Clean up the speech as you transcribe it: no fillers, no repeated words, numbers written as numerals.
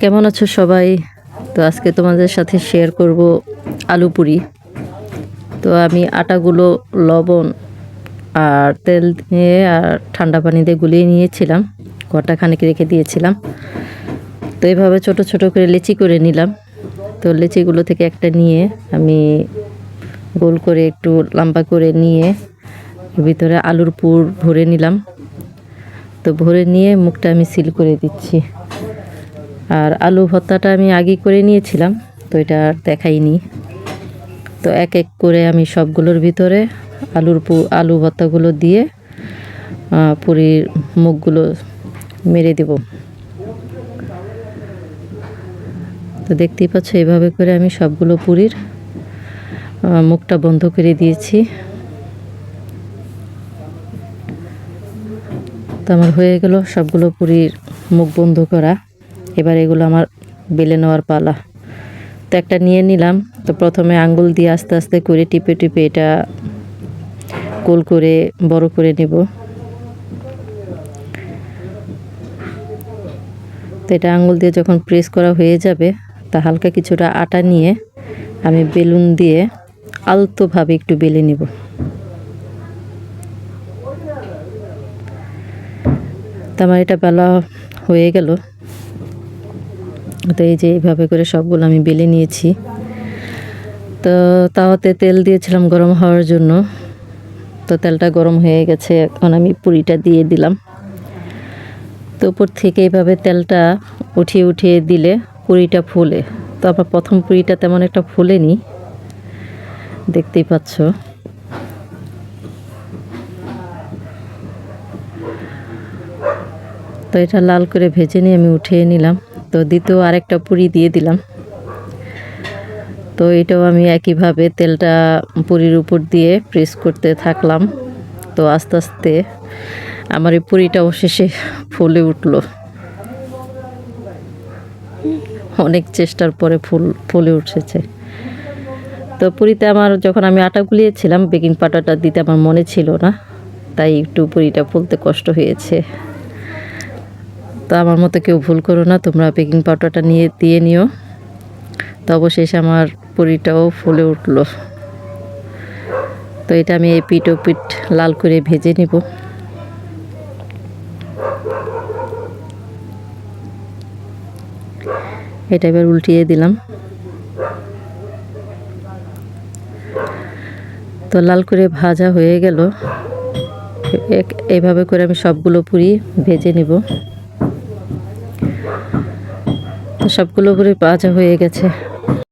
কেমন আছো সবাই? তো আজকে তোমাদের সাথে শেয়ার করব আলু পুরি। তো আমি আটাগুলো লবণ আর তেল দিয়ে আর ঠান্ডা পানি দিয়ে গুলিয়ে নিয়েছিলাম, ঘন্টা খানেক রেখে দিয়েছিলাম। তো এইভাবে ছোট ছোট করে লেচি করে নিলাম। তো লেচিগুলো থেকে একটা নিয়ে আমি গোল করে একটু লম্বা করে নিয়ে ভিতরে আলুর পুর ভরে নিলাম। তো ভরে নিয়ে মুখটা আমি সিল করে দিচ্ছি। আর আলু ভর্তাটা আমি আগে করে নিয়েছিলাম, তো এটা আর দেখাইনি। তো এক এক করে আমি সবগুলোর ভিতরে আলু ভর্তাগুলো দিয়ে পুরির মুখগুলো মেরে দেব। তো দেখতেই পাচ্ছ এভাবে করে আমি সবগুলো পুরির মুখটা বন্ধ করে দিয়েছি। তো আমার হয়ে গেল সবগুলো পুরির মুখ বন্ধ করা। এবার এগুলো আমার বেলে নেওয়ার পালা। তো একটা নিয়ে নিলাম। তো প্রথমে আঙ্গুল দিয়ে আস্তে আস্তে করে টিপে টিপে এটা গোল করে বড় করে নেব। তো এটা আঙ্গুল দিয়ে যখন প্রেস করা হয়ে যাবে, তা হালকা কিছুটা আটা নিয়ে আমি বেলুন দিয়ে আলতোভাবে একটু বেলে নেব। তো আমার এটা বেলা হয়ে গেল। তো এই যে এইভাবে করে সবগুলো আমি বেলে নিয়েছি। তো তাওয়াতে তেল দিয়েছিলাম গরম হওয়ার জন্য। তো তেলটা গরম হয়ে গেছে, এখন আমি পুরিটা দিয়ে দিলাম। তো উপর থেকে এইভাবে তেলটা উঠিয়ে উঠিয়ে দিলে পুরিটা ফুলে। তো আবার প্রথম পুরিটা তেমন একটা ফুলেনি, দেখতেই পাচ্ছ। তো এটা লাল করে ভেজে নিয়ে আমি উঠিয়ে নিলাম। তো দ্বিতীয় আরেকটা পুরি দিয়ে দিলাম। তো এটাও আমি একইভাবে তেলটা পুরির উপর দিয়ে প্রেস করতে থাকলাম। তো আস্তে আস্তে আমার এই পুরিটা অবশেষে ফুলে উঠলো। অনেক চেষ্টার পরে ফুলে উঠেছে। তো পুরিতে আমার যখন আমি আটা গুলিয়েছিলাম, বেকিং পাউডারটা দিতে আমার মনে ছিল না, তাই একটু পুরিটা ফুলতে কষ্ট হয়েছে। তো আমার মতো কেউ ভুল করো না, তোমরা বেকিং পাউডারটা দিয়ে নিও। তো অবশেষে আমার পুরিটাও ফুলে উঠলো। তো এটা আমি এই পিঠ ও পিঠ লাল করে ভেজে নিব। এটা এবার উল্টিয়ে দিলাম। তো লাল করে ভাজা হয়ে গেল। এইভাবে করে আমি সবগুলো পুরি ভেজে নিব। তো সবগুলো পুরি ভাজা হয়ে গেছে।